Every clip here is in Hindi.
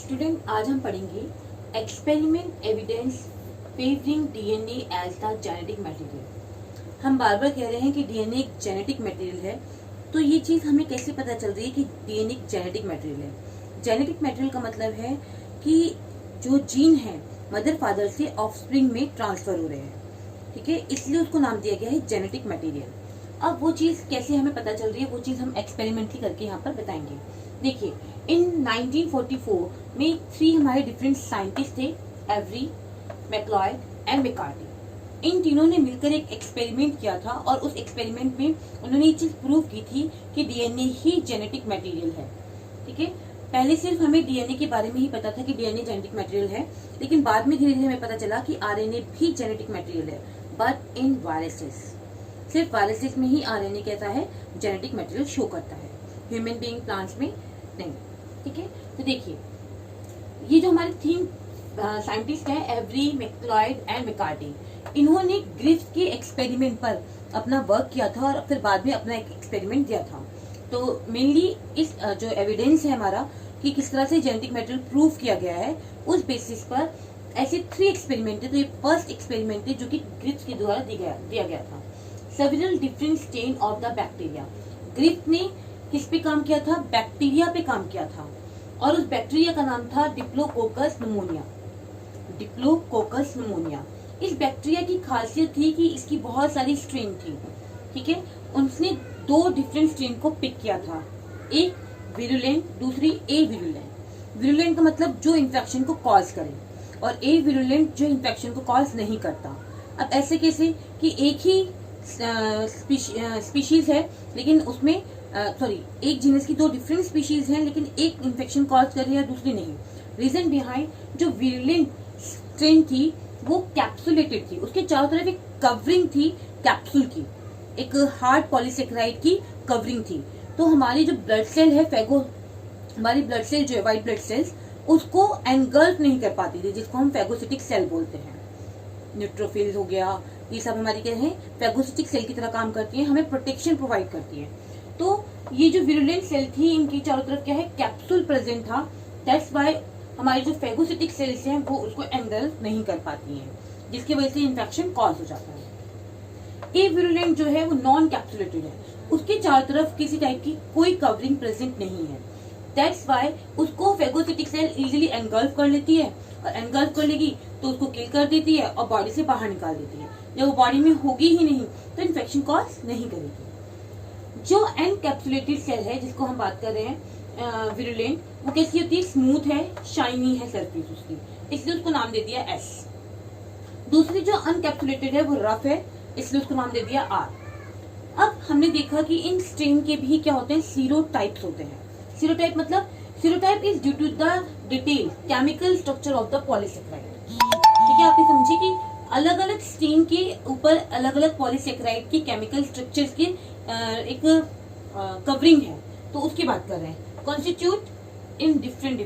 स्टूडेंट, आज हम पढ़ेंगे experiment evidence favouring DNA as the genetic material. हम बार बार कह रहे हैं कि डीएनए एक जेनेटिक मटेरियल है, तो ये चीज हमें कैसे पता चल रही है कि डीएनए एक जेनेटिक मटेरियल है। जेनेटिक मटेरियल का मतलब है कि जो जीन है मदर फादर से ऑफस्प्रिंग में ट्रांसफर हो रहे हैं, ठीक है, इसलिए उसको नाम दिया गया है जेनेटिक मटेरियल। अब वो चीज कैसे हमें पता चल रही है, वो चीज हम एक्सपेरिमेंटली करके यहाँ पर बताएंगे। देखिए, इन 1944 में 3 हमारे डिफरेंट साइंटिस्ट थे, एवरी, मैक्लॉयड एंड मैकार्टी। इन तीनों ने मिलकर एक एक्सपेरिमेंट किया था और उस एक्सपेरिमेंट में उन्होंने ये चीज प्रूव की थी कि डीएनए ही जेनेटिक मटेरियल है। ठीक है, पहले सिर्फ हमें डीएनए के बारे में ही पता था कि डीएनए जेनेटिक मटेरियल है, लेकिन बाद में धीरे धीरे हमें पता चला कि आरएनए भी जेनेटिक मटेरियल है, बट इन वायरसेस। सिर्फ वायरसेस में ही आरएनए कहता है जेनेटिक मटेरियल शो करता है, ह्यूमन बीइंग, प्लांट्स में नहीं। ठीक है, तो देखिए, ये जो हमारे 3 साइंटिस्ट हैं, एवरी, मैक्लॉयड एंड मैकार्टी, इन्होंने ग्रिफ्थ के एक्सपेरिमेंट पर अपना वर्क किया था और फिर बाद में अपना एक एक्सपेरिमेंट दिया था। तो मेनली इस जो एविडेंस है हमारा कि किस तरह से जेनेटिक मटेरियल प्रूव किया गया है, उस बेसिस पर ऐसे 3 एक्सपेरिमेंट है। तो ये फर्स्ट एक्सपेरिमेंट है जो कि ग्रिफ्थ के द्वारा दिया गया था। Several different strain of the bacteria. Griffith ने किस पे काम किया था? बैक्टीरिया पे काम किया था, और उस बैक्टीरिया का नाम था डिप्लोकोकस निमोनिया। Diplococcus pneumonia. इस बैक्टीरिया की खासियत थी कि इसकी बहुत सारी स्ट्रेन थी। ठीक है, उसने 2 डिफरेंट स्ट्रेन को पिक किया था, एक विरुलेंट, दूसरी ए विरुलेंट। विरुलेंट का मतलब जो इन्फेक्शन को कॉज करे, और ए विरुलेंट जो इन्फेक्शन को कॉज नहीं करता। अब ऐसे कैसे कि एक ही स्पीशीज है, लेकिन उसमें एक जीनस की 2 डिफरेंट स्पीशीज हैं, लेकिन एक इन्फेक्शन कॉज कर रही है, दूसरी नहीं। रीजन बिहाइंड, जो विरुलेंट स्ट्रेन थी वो कैप्सुलेटेड थी, उसके चारों तरफ एक कवरिंग थी कैप्सूल की, एक हार्ड पॉलीसेकेराइड की कवरिंग थी। तो हमारी जो ब्लड सेल है, हमारी ब्लड सेल जो है, व्हाइट ब्लड सेल्स, उसको एनगल्फ नहीं कर पाती थी, जिसको हम फेगोसिटिक सेल बोलते हैं। न्यूट्रोफिल्स हो गया, ये सब हमारी क्या है, फेगोसिटिक सेल की तरह काम करती है, हमें प्रोटेक्शन प्रोवाइड करती है। तो ये जो विरुलेंट सेल थी, इनकी चारों तरफ क्या है, कैप्सूल प्रेजेंट था। दैट्स व्हाई हमारी जो फेगोसिटिक सेल्स हैं वो उसको एंगल्फ नहीं कर पाती हैं, जिसकी वजह से इन्फेक्शन कॉज हो जाता है। ए विरुलेंट जो है वो नॉन कैप्सुलेटेड है, उसके चारों तरफ किसी टाइप की कोई कवरिंग प्रेजेंट नहीं है। दैट्स व्हाई उसको फेगोसिटिक सेल इजीली एंगल्फ कर लेती है, और एंगल्फ कर लेगी तो उसको किल कर देती है और बॉडी से बाहर निकाल देती है। जब वो बॉडी में होगी ही नहीं तो इन्फेक्शन कॉज नहीं करेगी। जो एनकैप्सुलेटेड सेल है, जिसको हम बात कर रहे हैं विरुलेंट, वो कैसी होती है, स्मूथ है, शाइनी है सरफेस उसकी, इसलिए उसको नाम दे दिया एस। दूसरी जो अनकैप्सुलेटेड है वो रफ है, इसलिए उसको नाम दे दिया आर। अब हमने देखा कि इन स्ट्रेन के भी क्या होते हैं, सीरोटाइप्स होते हैं। सीरोटाइप मतलब, serotype is due to the detail chemical structure of the polysaccharide. ठीक है, आपने समझे कि अलग अलग स्ट्रेन के ऊपर अलग अलग पॉलीसेकेराइड की केमिकल स्ट्रक्चर्स की एक कवरिंग है, तो उसकी बात कर रहे हैं। Constitute in different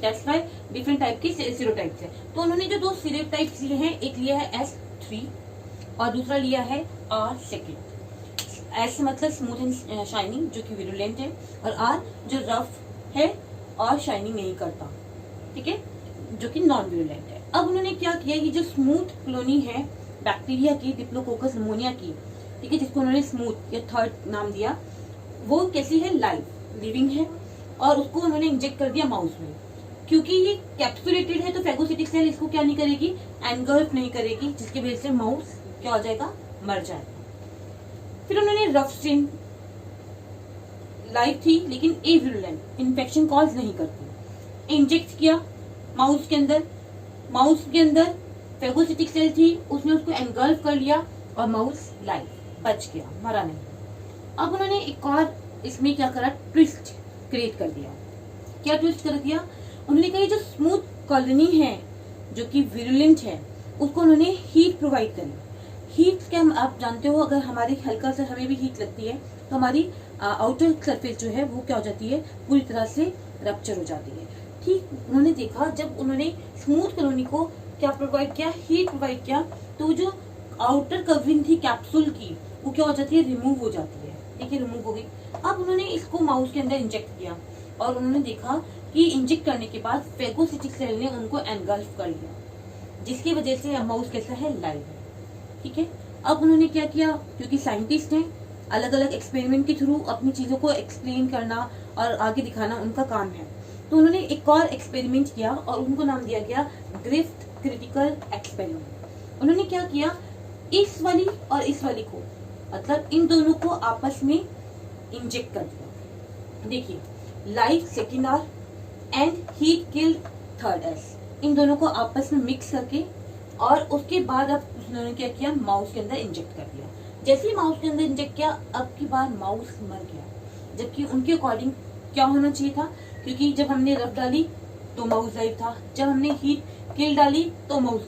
that's why different type की सीरोटाइप्स है। तो उन्होंने जो 2 सीरोटाइप्स लिए हैं, एक लिया है S3 और दूसरा लिया है R2। S मतलब स्मूथ एंड शाइनिंग, जो कि विरुलेंट है, और R जो रफ है और शाइनिंग नहीं करता, ठीक है, जो कि नॉन विरुलेंट है। अब उन्होंने क्या किया, ये जो स्मूथ कॉलोनी है बैक्टीरिया की, डिप्लोकोकस निमोनिया की, ठीक है, जिसको उन्होंने स्मूथ या थर्ड नाम दिया, वो कैसी है, लिविंग है, और उसको उन्होंने इंजेक्ट कर दिया माउस में। क्योंकि ये कैप्सुलेटेड है तो फेगोसिटिक सेल इसको क्या नहीं करेगी, एनगल्फ नहीं करेगी, जिसकी वजह से माउस क्या हो जाएगा, मर जाएगा। फिर उन्होंने रफ स्ट्रेन, लाइव थी लेकिन ए विरुलेंट, इन्फेक्शन कॉज नहीं करती, इंजेक्ट किया माउस के अंदर। माउस के अंदर फेगोसिटिक सेल थी, उसने उसको एनगल्फ कर लिया और माउस लाइव, बच गया, मरा नहीं। अब उन्होंने एक और इसमें क्या करा, ट्विस्ट क्रिएट कर दिया। क्या ट्विस्ट कर दिया, उन्होंने कहा जो स्मूथ कॉलोनी है जो कि विरुलेंट है, उसको उन्होंने हीट प्रोवाइड करी। हीट क्या, आप जानते हो, अगर हमारे हल्का सा हमें भी हीट लगती है तो हमारी आउटर सरफेस जो है वो क्या हो जाती है, पूरी तरह से रप्चर हो जाती है। ठीक, उन्होंने देखा जब उन्होंने स्मूथ कॉलोनी को क्या प्रोवाइड किया, हीट प्रोवाइड किया, तो जो आउटर कवरिंग थी कैप्सूल की, वो क्या हो जाती है, रिमूव हो जाती है। देखिए, रिमूव हो गई। अब उन्होंने इसको माउस के अंदर इंजेक्ट किया। और उन्होंने देखा कि इंजेक्ट करने के बाद फेगोसिटिक सेल ने उनको एनगल्फ कर लिया, जिसकी वजह से माउस कैसा है, लाइव है। ठीक है, अब उन्होंने क्या किया, क्योंकि साइंटिस्ट हैं, अलग अलग एक्सपेरिमेंट के थ्रू अपनी चीजों को एक्सप्लेन करना और आगे दिखाना उनका काम है। तो उन्होंने एक और एक्सपेरिमेंट किया और उनको नाम दिया गया ग्रिफ्थ क्रिटिकल एक्सपेरिमेंट। उन्होंने क्या किया, इस वाली और इस वाली को, मतलब इन दोनों को आपस में इंजेक्ट कर दिया। देखिए, live second R and heat killed third S, इन दोनों को आपस में मिक्स करके और उसके बाद अब उन्होंने क्या किया, माउस के अंदर इंजेक्ट कर दिया। जैसे ही माउस के अंदर इंजेक्ट किया, अब की बार माउस मर गया, जबकि उनके अकॉर्डिंग क्या होना चाहिए था, क्योंकि जब हमने रफ डाली तो माउस लाइव था, जब हमने हीट किल डाली तो माउस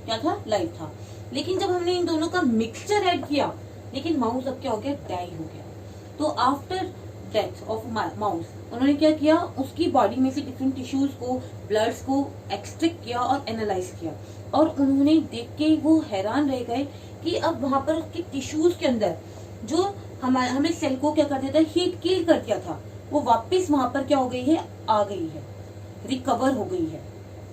क्या था, लाइव था। लेकिन जब हमने इन दोनों का मिक्सचर ऐड किया, लेकिन माउस अब क्या हो गया, डाई हो गया। तो आफ्टर डेथ ऑफ माउस उन्होंने क्या किया, उसकी बॉडी में से डिफरेंट टिश्यूज को, ब्लड्स को एक्सट्रैक्ट किया और एनालाइज किया, और उन्होंने देख के वो हैरान रह गए कि अब वहां पर के टिश्यूज के अंदर जो हमें सेल को क्या कर देता है, हीट किल कर दिया था, वो वापस वहां पर क्या हो गई है, आ गई है, रिकवर हो गई है।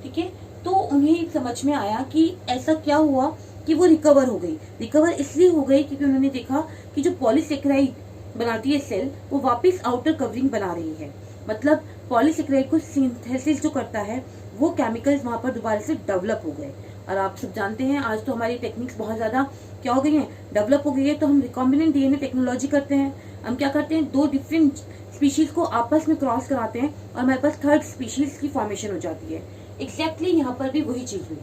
ठीक है, तो उन्हें समझ में आया कि ऐसा क्या हुआ कि वो रिकवर हो गई। रिकवर इसलिए हो गई क्योंकि उन्होंने देखा कि जो पॉलीसेकेराइड बनाती है सेल, वो वापस आउटर कवरिंग बना रही है। मतलब पॉलीसेकेराइड को सिंथेसिस जो करता है, वो केमिकल्स वहां पर दोबारा से डेवलप हो गए। और आप सब जानते हैं आज तो हमारी टेक्निक्स बहुत ज्यादा क्या हो गई हैं, डेवलप हो गई है। तो हम रिकॉम्बिनेंट डीएनए टेक्नोलॉजी करते हैं। हम क्या करते हैं, दो डिफरेंट स्पीशीज को आपस में क्रॉस कराते हैं और हमारे पास थर्ड स्पीशीज की फॉर्मेशन हो जाती है। एग्जैक्टली यहाँ पर भी वही चीज हुई।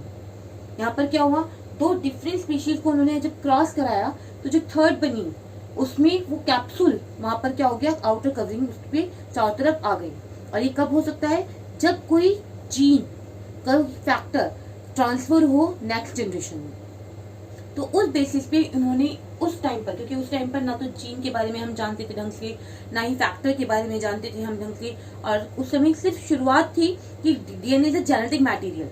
यहाँ पर क्या हुआ, दो डिफरेंट स्पीशीज को उन्होंने जब क्रॉस कराया तो जो थर्ड बनी, उसमें वो कैप्सूल वहां पर क्या हो गया, आउटर कवरिंग उस पे चारों तरफ आ गई। और ये कब हो सकता है, जब कोई जीन का फैक्टर ट्रांसफर हो नेक्स्ट जनरेशन में। तो उस बेसिस पे उन्होंने उस टाइम पर, क्योंकि उस टाइम पर ना तो जीन के बारे में हम जानते थे ढंग से, ना ही फैक्टर के बारे में जानते थे हम ढंग से, और उस समय सिर्फ शुरुआत थी कि DNA is a genetic material.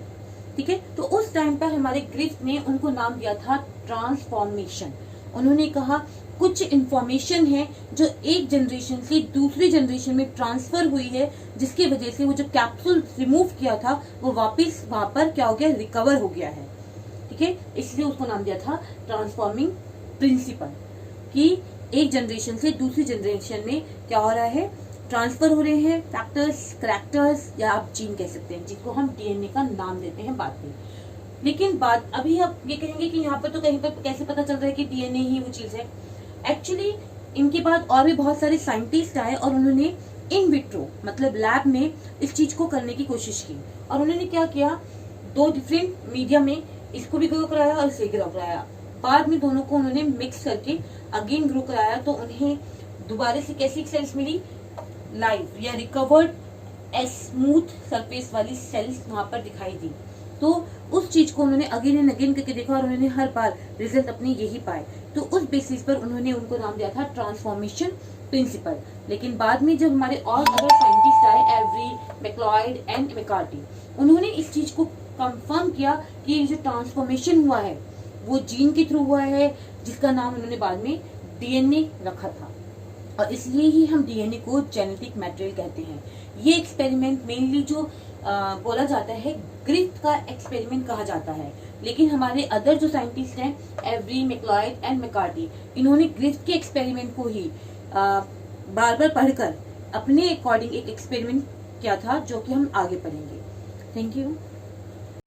ठीक है, तो उस टाइम पर हमारे ग्रिफ्थ ने उनको नाम दिया था ट्रांसफॉर्मेशन। उन्होंने कहा कुछ इंफॉर्मेशन है जो एक जनरेशन से दूसरी जनरेशन में ट्रांसफर हुई है, जिसकी वजह से वो जो कैप्सूल रिमूव किया था वो वापस वहां पर क्या हो गया, रिकवर हो गया है। ठीक है, इसलिए उसको नाम दिया था ट्रांसफॉर्मिंग प्रिंसिपल, कि एक जनरेशन से दूसरी जनरेशन में क्या हो रहा है, ट्रांसफर हो रहे हैं फैक्टर्स, करैक्टर्स, या आप जीन कह सकते हैं, जिसको हम डीएनए का नाम देते हैं बाद में। लेकिन बात अभी आप ये कहेंगे कि यहाँ पर तो कहीं पर कैसे पता चल रहा है कि डीएनए ही वो चीज है। एक्चुअली इनके बाद और भी बहुत सारे साइंटिस्ट आए और उन्होंने इन विट्रो मतलब लैब में इस चीज को करने की कोशिश की। और उन्होंने क्या किया, दो डिफरेंट मीडिया में इसको भी ग्रो कराया और इसे ग्रो कराया। बाद में दोनों को उन्होंने मिक्स करके अगेन ग्रो कराया, तो उन्हें दोबारा से कैसी सेल्स मिली, लाइव या रिकवर्ड स्मूथ सरफेस वाली सेल्स वहां पर दिखाई दी। तो उस चीज को उन्होंने अगेन एंड अगेन करके देखा और उन्होंने हर बार रिजल्ट अपने यही पाए। तो उस बेसिस पर उन्होंने उनको नाम दिया था ट्रांसफॉर्मेशन प्रिंसिपल। लेकिन बाद में जब हमारे और अदर साइंटिस्ट आए, एवरी, मैक्लॉयड एंड मैकार्टी, उन्होंने इस चीज को कंफर्म किया कि ये जो ट्रांसफॉर्मेशन हुआ है वो जीन के थ्रू हुआ है, जिसका नाम उन्होंने बाद में डीएनए रखा था। और इसलिए ही हम डीएनए को जेनेटिक मटेरियल कहते हैं। ये एक्सपेरिमेंट मेनली जो बोला जाता है ग्रिफ्थ का एक्सपेरिमेंट कहा जाता है। लेकिन हमारे अदर जो साइंटिस्ट हैं, एवरी, मैक्लॉयड एंड मैकार्टी, इन्होंने ग्रिफ्थ के एक्सपेरिमेंट को ही बार बार पढ़कर अपने अकॉर्डिंग एक एक्सपेरिमेंट किया था, जो कि हम आगे पढ़ेंगे। Thank you.